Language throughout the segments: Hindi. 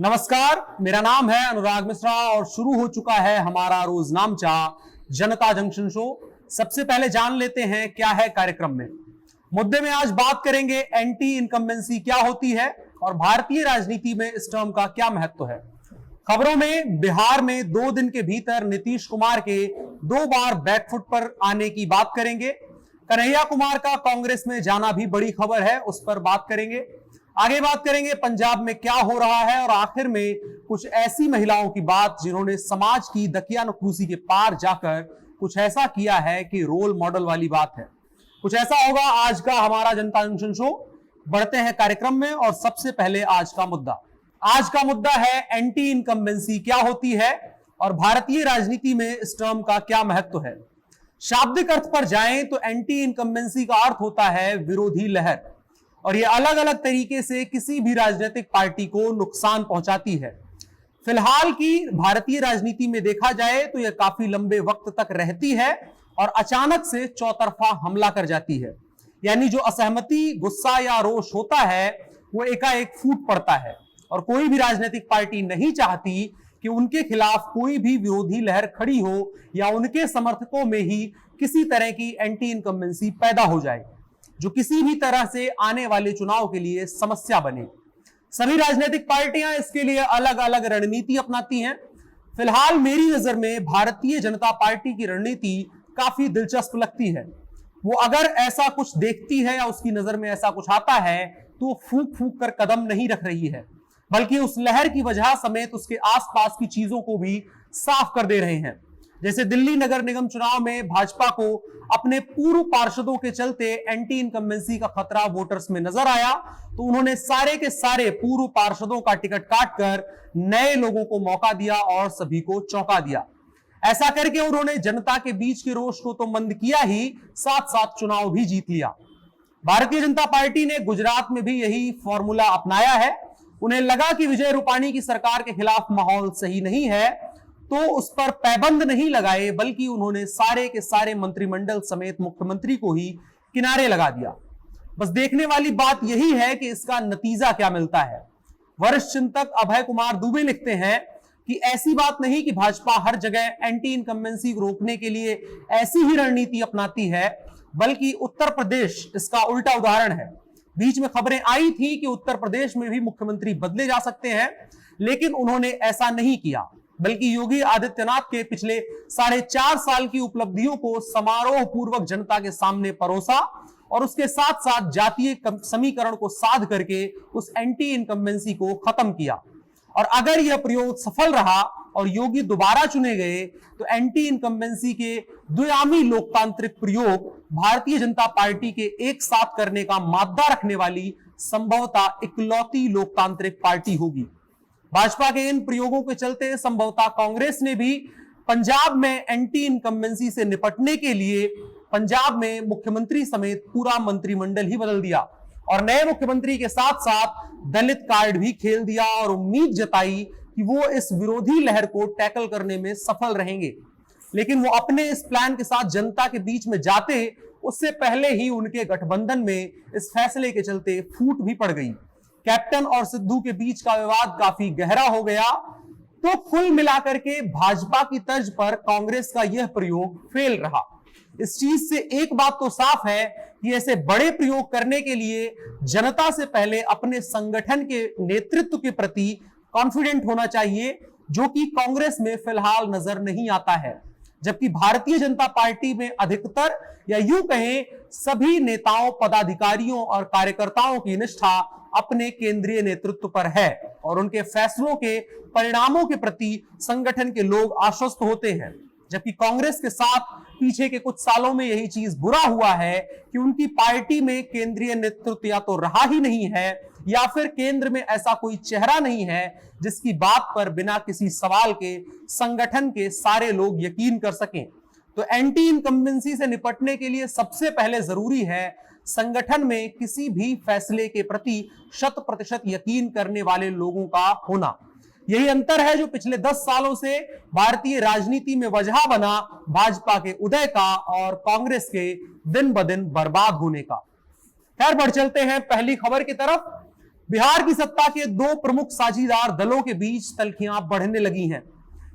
नमस्कार, मेरा नाम है अनुराग मिश्रा और शुरू हो चुका है हमारा रोजनामचा जनता जंक्शन शो। सबसे पहले जान लेते हैं क्या है कार्यक्रम में। मुद्दे में आज बात करेंगे एंटी इनकम्बेंसी क्या होती है और भारतीय राजनीति में इस टर्म का क्या महत्व है। खबरों में बिहार में 2 दिन के भीतर नीतीश कुमार के 2 बार बैकफुट पर आने की बात करेंगे। कन्हैया कुमार का कांग्रेस में जाना भी बड़ी खबर है, उस पर बात करेंगे। आगे बात करेंगे पंजाब में क्या हो रहा है और आखिर में कुछ ऐसी महिलाओं की बात जिन्होंने समाज की दकियानुसी के पार जाकर कुछ ऐसा किया है कि रोल मॉडल वाली बात है। कुछ ऐसा होगा आज का हमारा जनता जंक्शन शो। बढ़ते हैं कार्यक्रम में और सबसे पहले आज का मुद्दा है एंटी इनकम्बेंसी क्या होती है और भारतीय राजनीति में इस टर्म का क्या महत्व है। शाब्दिक अर्थ पर जाएं तो एंटी इनकम्बेंसी का अर्थ होता है विरोधी लहर, और यह अलग अलग तरीके से किसी भी राजनीतिक पार्टी को नुकसान पहुंचाती है। फिलहाल की भारतीय राजनीति में देखा जाए तो यह काफी लंबे वक्त तक रहती है और अचानक से चौतरफा हमला कर जाती है। यानी जो असहमति, गुस्सा या रोष होता है वो एकाएक फूट पड़ता है और कोई भी राजनीतिक पार्टी नहीं चाहती कि उनके खिलाफ कोई भी विरोधी लहर खड़ी हो या उनके समर्थकों में ही किसी तरह की एंटी इनकम्बेंसी पैदा हो जाए जो किसी भी तरह से आने वाले चुनाव के लिए समस्या बने। सभी राजनीतिक पार्टियां इसके लिए अलग अलग रणनीति अपनाती हैं। फिलहाल मेरी नजर में भारतीय जनता पार्टी की रणनीति काफी दिलचस्प लगती है। वो अगर ऐसा कुछ देखती है या उसकी नजर में ऐसा कुछ आता है तो फूंक फूंक कर कदम नहीं रख रही है, बल्कि उस लहर की वजह समेत उसके आसपास की चीजों को भी साफ कर दे रहे हैं। जैसे दिल्ली नगर निगम चुनाव में भाजपा को अपने पूर्व पार्षदों के चलते एंटी इनकम्बेंसी का खतरा वोटर्स में नजर आया तो उन्होंने सारे के सारे पूर्व पार्षदों का टिकट काटकर नए लोगों को मौका दिया और सभी को चौंका दिया। ऐसा करके उन्होंने जनता के बीच के रोष को तो मंद किया ही, साथ साथ चुनाव भी जीत लिया। भारतीय जनता पार्टी ने गुजरात में भी यही फॉर्मूला अपनाया है। उन्हें लगा कि विजय रूपाणी की सरकार के खिलाफ माहौल सही नहीं है तो उस पर पैबंद नहीं लगाए, बल्कि उन्होंने सारे के सारे मंत्रिमंडल समेत मुख्यमंत्री को ही किनारे लगा दिया। बस देखने वाली बात यही है कि इसका नतीजा क्या मिलता है। वरिष्ठ चिंतक अभय कुमार दुबे लिखते हैं कि ऐसी बात नहीं कि भाजपा हर जगह एंटी इनकम्बेंसी को रोकने के लिए ऐसी ही रणनीति अपनाती है, बल्कि उत्तर प्रदेश इसका उल्टा उदाहरण है। बीच में खबरें आई थी कि उत्तर प्रदेश में भी मुख्यमंत्री बदले जा सकते हैं, लेकिन उन्होंने ऐसा नहीं किया, बल्कि योगी आदित्यनाथ के पिछले 4.5 साल की उपलब्धियों को समारोह पूर्वक जनता के सामने परोसा और उसके साथ साथ जातीय समीकरण को साध करके उस एंटी इनकम्बेंसी को खत्म किया। और अगर यह प्रयोग सफल रहा और योगी दोबारा चुने गए तो एंटी इनकम्बेंसी के द्विआयामी लोकतांत्रिक प्रयोग भारतीय जनता पार्टी के एक साथ करने का मादा रखने वाली संभवतः इकलौती लोकतांत्रिक पार्टी होगी। भाजपा के इन प्रयोगों के चलते संभवतः कांग्रेस ने भी पंजाब में एंटी इनकम्बेंसी से निपटने के लिए पंजाब में मुख्यमंत्री समेत पूरा मंत्रिमंडल ही बदल दिया और नए मुख्यमंत्री के साथ साथ दलित कार्ड भी खेल दिया और उम्मीद जताई कि वो इस विरोधी लहर को टैकल करने में सफल रहेंगे। लेकिन वो अपने इस प्लान के साथ जनता के बीच में जाते उससे पहले ही उनके गठबंधन में इस फैसले के चलते फूट भी पड़ गई। कैप्टन और सिद्धू के बीच का विवाद काफी गहरा हो गया। तो कुल मिलाकर के भाजपा की तर्ज पर कांग्रेस का यह प्रयोग फेल रहा। इस चीज से एक बात तो साफ है कि ऐसे बड़े प्रयोग करने के लिए जनता से पहले अपने संगठन के नेतृत्व के प्रति कॉन्फिडेंट होना चाहिए, जो कि कांग्रेस में फिलहाल नजर नहीं आता है। जबकि भारतीय जनता पार्टी में अधिकतर या यूं कहें सभी नेताओं, पदाधिकारियों और कार्यकर्ताओं की निष्ठा अपने केंद्रीय नेतृत्व पर है और उनके फैसलों के परिणामों के प्रति संगठन के लोग आश्वस्त होते हैं। जबकि कांग्रेस के साथ पीछे के कुछ सालों में यही चीज बुरा हुआ है कि उनकी पार्टी में केंद्रीय नेतृत्व या तो रहा ही नहीं है या फिर केंद्र में ऐसा कोई चेहरा नहीं है जिसकी बात पर बिना किसी सवाल के संगठन के सारे लोग यकीन कर सकें। तो एंटी इनकम्बेंसी से निपटने के लिए सबसे पहले जरूरी है संगठन में किसी भी फैसले के प्रति 100% यकीन करने वाले लोगों का होना। यही अंतर है जो पिछले 10 सालों से भारतीय राजनीति में वजह बना भाजपा के उदय का और कांग्रेस के दिन ब दिन बर्बाद होने का। खैर बढ़ चलते हैं पहली खबर की तरफ। बिहार की सत्ता के दो प्रमुख साझीदार दलों के बीच तल्खियां बढ़ने लगी हैं।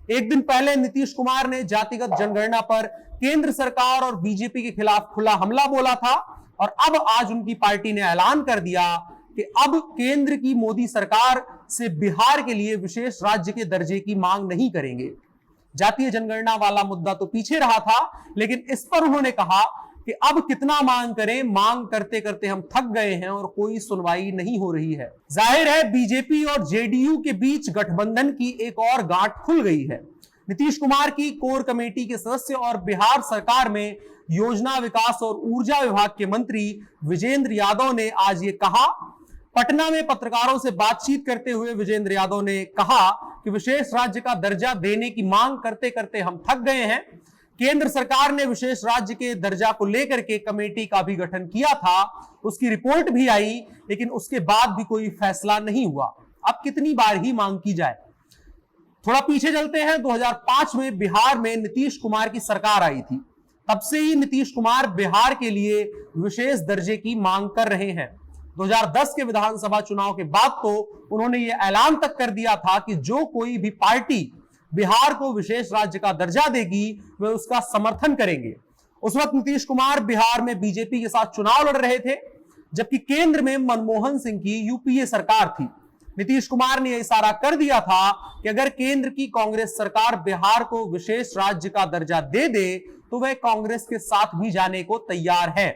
एक दिन पहले नीतीश कुमार ने जातिगत जनगणना पर केंद्र सरकार और बीजेपी के खिलाफ खुला हमला बोला था और अब आज उनकी पार्टी ने ऐलान कर दिया कि अब केंद्र की मोदी सरकार से बिहार के लिए विशेष राज्य के दर्जे की मांग नहीं करेंगे। जातीय जनगणना वाला मुद्दा तो पीछे रहा था, लेकिन इस पर उन्होंने कहा कि अब कितना मांग करें, मांग करते करते हम थक गए हैं और कोई सुनवाई नहीं हो रही है। जाहिर है बीजेपी और जेडीयू के बीच गठबंधन की एक और गांठ खुल गई है। नीतीश कुमार की कोर कमेटी के सदस्य और बिहार सरकार में योजना विकास और ऊर्जा विभाग के मंत्री विजेंद्र यादव ने आज ये कहा। पटना में पत्रकारों से बातचीत करते हुए विजेंद्र यादव ने कहा कि विशेष राज्य का दर्जा देने की मांग करते करते हम थक गए हैं। केंद्र सरकार ने विशेष राज्य के दर्जा को लेकर के कमेटी का भी गठन किया था, उसकी रिपोर्ट भी आई, लेकिन उसके बाद भी कोई फैसला नहीं हुआ। अब कितनी बार ही मांग की जाए। थोड़ा पीछे चलते हैं। 2005 में बिहार में नीतीश कुमार की सरकार आई थी। तब से ही नीतीश कुमार बिहार के लिए विशेष दर्जे की मांग कर रहे हैं। 2010 के विधानसभा चुनाव के बाद तो उन्होंने ये ऐलान तक कर दिया था कि जो कोई भी पार्टी बिहार को विशेष राज्य का दर्जा देगी वे उसका समर्थन करेंगे। उस वक्त नीतीश कुमार बिहार में बीजेपी के साथ चुनाव लड़ रहे थे, जबकि केंद्र में मनमोहन सिंह की यूपीए सरकार थी। नीतीश कुमार ने यह इशारा कर दिया था कि अगर केंद्र की कांग्रेस सरकार बिहार को विशेष राज्य का दर्जा दे दे तो वह कांग्रेस के साथ भी जाने को तैयार है।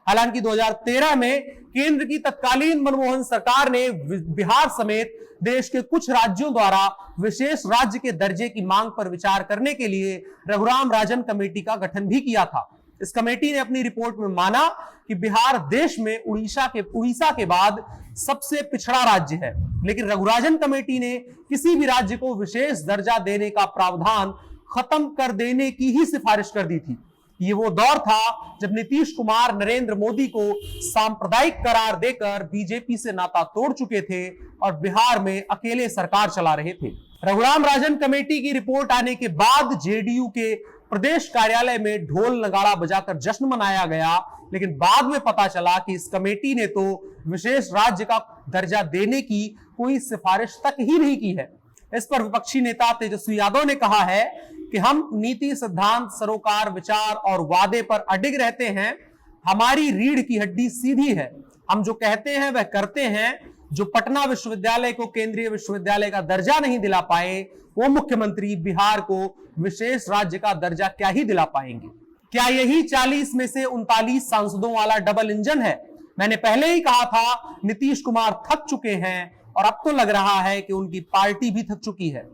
हालांकि 2013 में केंद्र की तत्कालीन मनमोहन सरकार ने बिहार समेत देश के कुछ राज्यों द्वारा विशेष राज्य के दर्जे की मांग पर विचार करने के लिए रघुराम राजन कमेटी का गठन भी किया था। इस कमेटी ने अपनी रिपोर्ट में माना कि बिहार देश में उड़ीसा के बाद सबसे पिछड़ा राज्य है, लेकिन रघुराजन कमेटी ने किसी भी राज्य को विशेष दर्जा देने का प्रावधान खत्म कर देने की ही सिफारिश कर दी थी। ये वो दौर था जब नीतीश कुमार नरेंद्र मोदी को सांप्रदायिक करार देकर बीजेपी से नाता तोड़ चुके थे और बिहार में अकेले सरकार चला रहे थे। रघुराम राजन कमेटी की रिपोर्ट आने के बाद जेडीयू के प्रदेश कार्यालय में ढोल नगाड़ा बजाकर जश्न मनाया गया, लेकिन बाद में पता चला कि इस कमेटी ने तो विशेष राज्य का दर्जा देने की कोई सिफारिश तक ही नहीं की है। इस पर विपक्षी नेता तेजस्वी यादव ने कहा है कि हम नीति, सिद्धांत, सरोकार, विचार और वादे पर अडिग रहते हैं। हमारी रीढ़ की हड्डी सीधी है, हम जो कहते हैं वह करते हैं। जो पटना विश्वविद्यालय को केंद्रीय विश्वविद्यालय का दर्जा नहीं दिला पाए, वो मुख्यमंत्री बिहार को विशेष राज्य का दर्जा क्या ही दिला पाएंगे। क्या यही 40 में से 39 सांसदों वाला डबल इंजन है? मैंने पहले ही कहा था नीतीश कुमार थक चुके हैं और अब तो लग रहा है कि उनकी पार्टी भी थक चुकी है।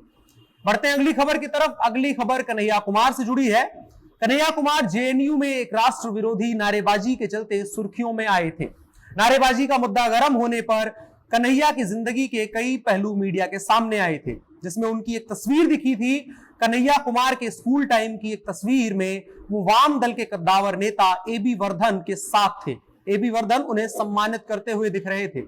बढ़ते हैं अगली खबर की तरफ। अगली खबर कन्हैया कुमार से जुड़ी है। कन्हैया कुमार जेएनयू में एक राष्ट्र विरोधी नारेबाजी के चलते सुर्खियों में आए थे। नारेबाजी का मुद्दा गर्म होने पर कन्हैया की जिंदगी के कई पहलू मीडिया के सामने आए थे, जिसमें उनकी एक तस्वीर दिखी थी। कन्हैया कुमार के स्कूल टाइम की एक तस्वीर में वो वाम दल के कद्दावर नेता एबी वर्धन के साथ थे। एबी वर्धन उन्हें सम्मानित करते हुए दिख रहे थे।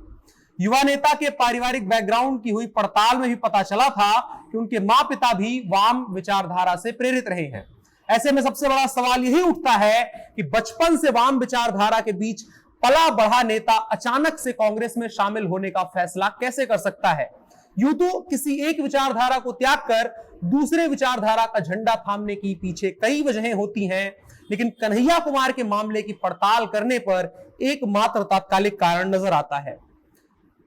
युवा नेता के पारिवारिक बैकग्राउंड की हुई पड़ताल में भी पता चला था कि उनके मां पिता भी वाम विचारधारा से प्रेरित रहे हैं। ऐसे में सबसे बड़ा सवाल यही उठता है कि बचपन से वाम विचारधारा के बीच पला बढ़ा नेता अचानक से कांग्रेस में शामिल होने का फैसला कैसे कर सकता है? यूं तो किसी एक विचारधारा को त्याग कर दूसरे विचारधारा का झंडा थामने की पीछे कई वजहें होती हैं, लेकिन कन्हैया कुमार के मामले की पड़ताल करने पर एकमात्र तात्कालिक कारण नजर आता है।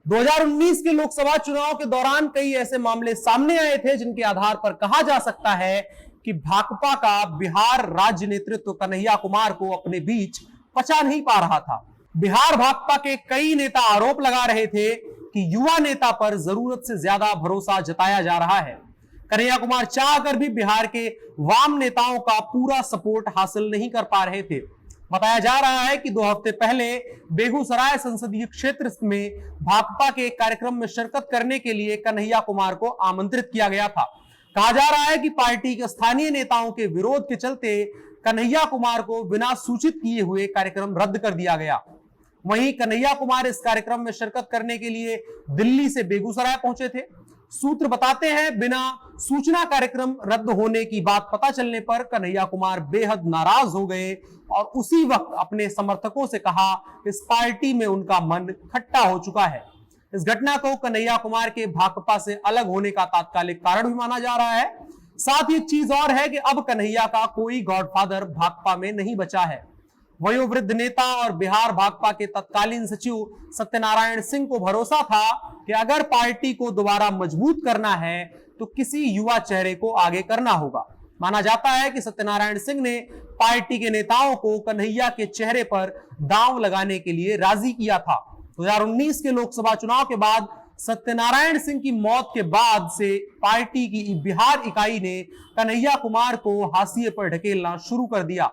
2019 के लोकसभा चुनाव के दौरान कई ऐसे मामले सामने आए थे जिनके आधार पर कहा जा सकता है कि भाकपा का बिहार राज्य नेतृत्व कन्हैया कुमार को अपने बीच पचा नहीं पा रहा था। बिहार भाकपा के कई नेता आरोप लगा रहे थे कि युवा नेता पर जरूरत से ज्यादा भरोसा जताया जा रहा है। कन्हैया कुमार चाहकर भी बिहार के वाम नेताओं का पूरा सपोर्ट हासिल नहीं कर पा रहे थे। बताया जा रहा है कि 2 हफ्ते पहले बेगूसराय संसदीय क्षेत्र में भाकपा के एक कार्यक्रम में शिरकत करने के लिए कन्हैया कुमार को आमंत्रित किया गया था। कहा जा रहा है कि पार्टी के स्थानीय नेताओं के विरोध के चलते कन्हैया कुमार को बिना सूचित किए हुए कार्यक्रम रद्द कर दिया गया। वहीं कन्हैया कुमार इस कार्यक्रम में शिरकत करने के लिए दिल्ली से बेगूसराय पहुंचे थे। सूत्र बताते हैं बिना सूचना कार्यक्रम रद्द होने की बात पता चलने पर कन्हैया कुमार बेहद नाराज हो गए और उसी वक्त अपने समर्थकों से कहा इस पार्टी में उनका मन खट्टा हो चुका है। इस घटना को कन्हैया कुमार के भाकपा से अलग होने का तात्कालिक कारण भी माना जा रहा है। साथ ही एक चीज और है कि अब कन्हैया का कोई गॉडफादर भाकपा में नहीं बचा है। वयोवृद्ध नेता और बिहार भाकपा के तत्कालीन सचिव सत्यनारायण सिंह को भरोसा था कि अगर पार्टी को दोबारा मजबूत करना है तो किसी युवा चेहरे को आगे करना होगा। माना जाता है कि सत्यनारायण सिंह ने पार्टी के नेताओं को कन्हैया के चेहरे पर दांव लगाने के लिए राजी किया था। 2019 के लोकसभा चुनाव के बाद सत्यनारायण सिंह की मौत के बाद से पार्टी की बिहार इकाई ने कन्हैया कुमार को हाशिए पर ढकेलना शुरू कर दिया।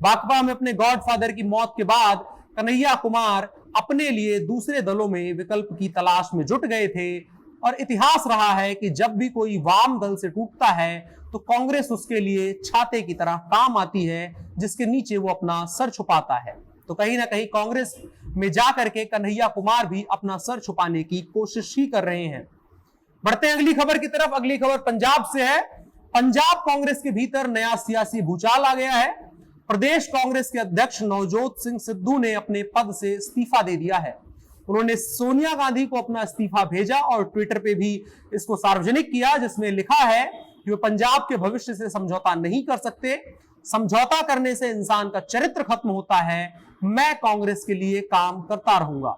भाकपा में अपने गॉडफादर की मौत के बाद कन्हैया कुमार अपने लिए दूसरे दलों में विकल्प की तलाश में जुट गए थे और इतिहास रहा है कि जब भी कोई वाम दल से टूटता है तो कांग्रेस उसके लिए छाते की तरह काम आती है जिसके नीचे वो अपना सर छुपाता है। तो कहीं ना कहीं कांग्रेस में जाकर के कन्हैया कुमार भी अपना सर छुपाने की कोशिश ही कर रहे हैं। बढ़ते हैं अगली खबर की तरफ। अगली खबर पंजाब से है। पंजाब कांग्रेस के भीतर नया सियासी भूचाल आ गया है। प्रदेश कांग्रेस के अध्यक्ष नवजोत सिंह सिद्धू ने अपने पद से इस्तीफा दे दिया है। उन्होंने सोनिया गांधी को अपना इस्तीफा भेजा और ट्विटर पे भी इसको सार्वजनिक किया, जिसमें लिखा है कि वे पंजाब के भविष्य से समझौता नहीं कर सकते। समझौता करने से इंसान का चरित्र खत्म होता है। मैं कांग्रेस के लिए काम करता रहूंगा।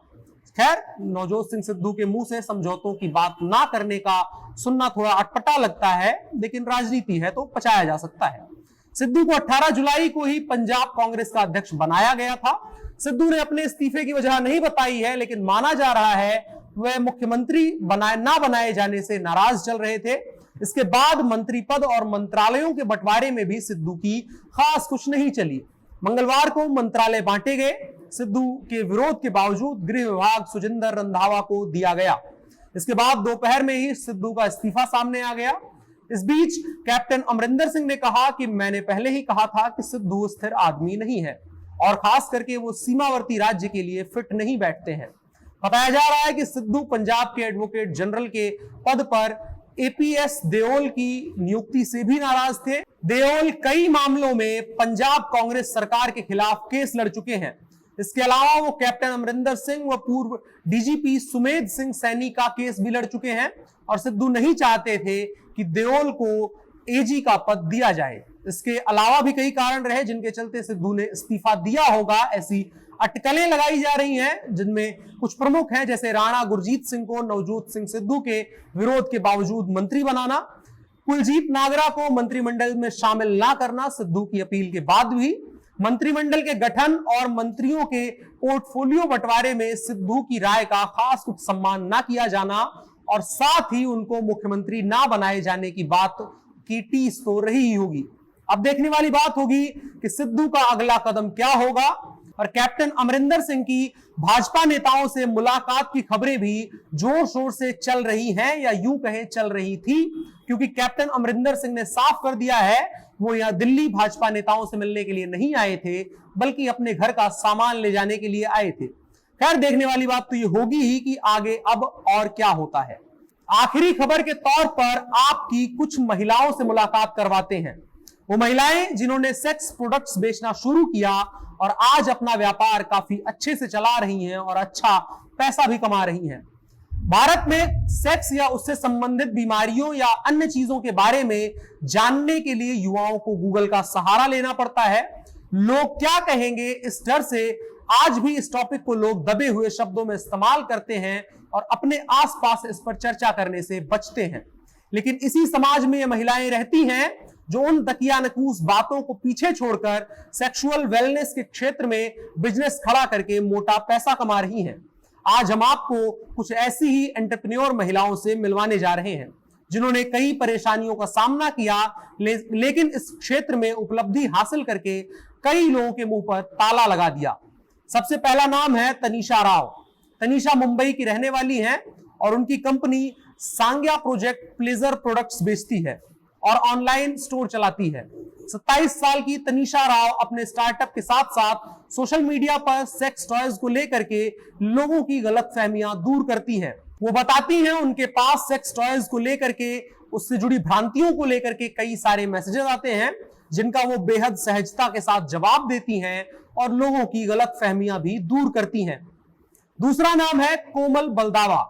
खैर, नवजोत सिंह सिद्धू के मुंह से समझौतों की बात ना करने का सुनना थोड़ा अटपटा लगता है, लेकिन राजनीति है तो पचाया जा सकता है। सिद्धू को 18 जुलाई को ही पंजाब कांग्रेस का अध्यक्ष बनाया गया था। सिद्धू ने अपने इस्तीफे की वजह नहीं बताई है, लेकिन माना जा रहा है वह मुख्यमंत्री ना बनाए जाने से नाराज चल रहे थे। इसके बाद मंत्री पद और मंत्रालयों के बंटवारे में भी सिद्धू की खास कुछ नहीं चली। मंगलवार को मंत्रालय बांटे गए। सिद्धू के विरोध के बावजूद गृह विभाग सुजिंदर रंधावा को दिया गया। इसके बाद दोपहर में ही सिद्धू का इस्तीफा सामने आ गया। इस बीच कैप्टन अमरिंदर सिंह ने कहा कि मैंने पहले ही कहा था कि सिद्धू स्थिर आदमी नहीं है और खास करके वो सीमावर्ती राज्य के लिए फिट नहीं बैठते हैं। बताया जा रहा है कि सिद्धू पंजाब के एडवोकेट जनरल के पद पर एपीएस देओल की नियुक्ति से भी नाराज थे। देओल कई मामलों में पंजाब कांग्रेस सरकार के खिलाफ केस लड़ चुके हैं। इसके अलावा वो कैप्टन अमरिंदर सिंह व पूर्व डीजीपी सुमेध सिंह सैनी का केस भी लड़ चुके हैं और सिद्धू नहीं चाहते थे कि देओल को एजी का पद दिया जाए। इसके अलावा भी कई कारण रहे जिनके चलते सिद्धू ने इस्तीफा दिया होगा, ऐसी अटकलें लगाई जा रही हैं, जिनमें कुछ प्रमुख हैं जैसे राणा गुरजीत सिंह को नवजोत सिंह सिद्धू के विरोध के बावजूद मंत्री बनाना, कुलजीत नागरा को मंत्रिमंडल में शामिल ना करना सिद्धू की अपील के बाद भी, मंत्रिमंडल के गठन और मंत्रियों के पोर्टफोलियो बंटवारे में सिद्धू की राय का खास कुछ सम्मान ना किया जाना और साथ ही उनको मुख्यमंत्री ना बनाए जाने की बात की टीस तो रही ही होगी। अब देखने वाली बात होगी कि सिद्धू का अगला कदम क्या होगा। और कैप्टन अमरिंदर सिंह की भाजपा नेताओं से मुलाकात की खबरें भी जोर शोर से चल रही हैं, या यूं कहें चल रही थी, क्योंकि कैप्टन अमरिंदर सिंह ने साफ कर दिया है वो यहां दिल्ली भाजपा नेताओं से मिलने के लिए नहीं आए थे, बल्कि अपने घर का सामान ले जाने के लिए आए थे। खैर, देखने वाली बात तो ये होगी ही कि आगे अब और क्या होता है। आखिरी खबर के तौर पर आपकी कुछ महिलाओं से मुलाकात करवाते हैं। वो महिलाएं जिन्होंने सेक्स प्रोडक्ट्स बेचना शुरू किया और आज अपना व्यापार काफी अच्छे से चला रही हैं और अच्छा पैसा भी कमा रही हैं। भारत में सेक्स या उससे संबंधित बीमारियों या अन्य चीजों के बारे में जानने के लिए युवाओं को गूगल का सहारा लेना पड़ता है। लोग क्या कहेंगे इस डर से आज भी इस टॉपिक को लोग दबे हुए शब्दों में इस्तेमाल करते हैं और अपने आसपास इस पर चर्चा करने से बचते हैं। लेकिन इसी समाज में ये महिलाएं रहती हैं जो उन दकियानकूस बातों को पीछे छोड़कर सेक्सुअल वेलनेस के क्षेत्र में बिजनेस खड़ा करके मोटा पैसा कमा रही हैं। आज हम आपको कुछ ऐसी ही एंटरप्रेन्योर महिलाओं से मिलवाने जा रहे हैं जिन्होंने कई परेशानियों का सामना किया, लेकिन इस क्षेत्र में उपलब्धि हासिल करके कई लोगों के मुंह पर ताला लगा दिया। सबसे पहला नाम है तनीषा राव। तनीषा मुंबई की रहने वाली हैं और उनकी कंपनी सांग्या प्रोजेक्ट प्लेजर प्रोडक्ट्स बेचती है और ऑनलाइन स्टोर चलाती है। 27 साल की तनीषा राव अपने स्टार्टअप के साथ साथ सोशल मीडिया पर सेक्स टॉयज को लेकर के लोगों की गलतफहमियां दूर करती हैं। वो बताती हैं उनके पास सेक्स टॉयज को लेकर के, उससे जुड़ी भ्रांतियों को लेकर के कई सारे मैसेजेस आते हैं जिनका वो बेहद सहजता के साथ जवाब देती हैं और लोगों की गलतफहमियां भी दूर करती हैं। दूसरा नाम है कोमल बलदावा।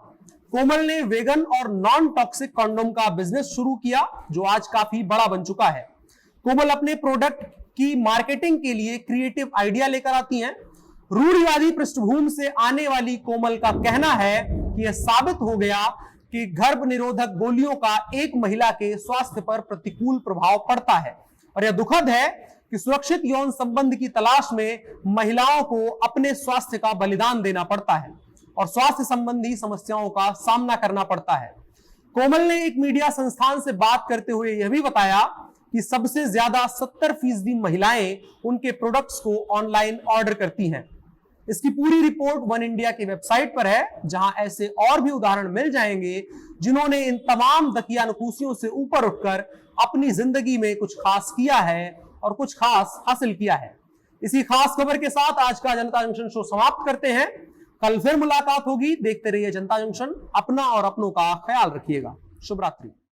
कोमल ने वेगन और नॉन टॉक्सिक कंडोम का बिजनेस शुरू किया जो आज काफी बड़ा बन चुका है। कोमल अपने प्रोडक्ट की मार्केटिंग के लिए क्रिएटिव आइडिया लेकर आती हैं। रूढ़िवादी पृष्ठभूमि से आने वाली कोमल का कहना है कि यह साबित हो गया कि गर्भ निरोधक गोलियों का एक महिला के स्वास्थ्य पर प्रतिकूल प्रभाव पड़ता है और यह दुखद है कि सुरक्षित यौन संबंध की तलाश में महिलाओं को अपने स्वास्थ्य का बलिदान देना पड़ता है और स्वास्थ्य संबंधी समस्याओं का सामना करना पड़ता है। कोमल ने एक मीडिया संस्थान से बात करते हुए यह भी बताया कि सबसे ज्यादा 70% महिलाएं उनके प्रोडक्ट्स को ऑनलाइन ऑर्डर करती हैं। इसकी पूरी रिपोर्ट वन इंडिया की वेबसाइट पर है, जहां ऐसे और भी उदाहरण मिल जाएंगे जिन्होंने इन तमाम दकियानुकूसियों से ऊपर उठकर अपनी जिंदगी में कुछ खास किया है और कुछ खास हासिल किया है। इसी खास खबर के साथ आज का जनता जंक्शन शो समाप्त करते हैं। कल फिर मुलाकात होगी। देखते रहिए जनता जंक्शन। अपना और अपनों का ख्याल रखिएगा। शुभ रात्रि।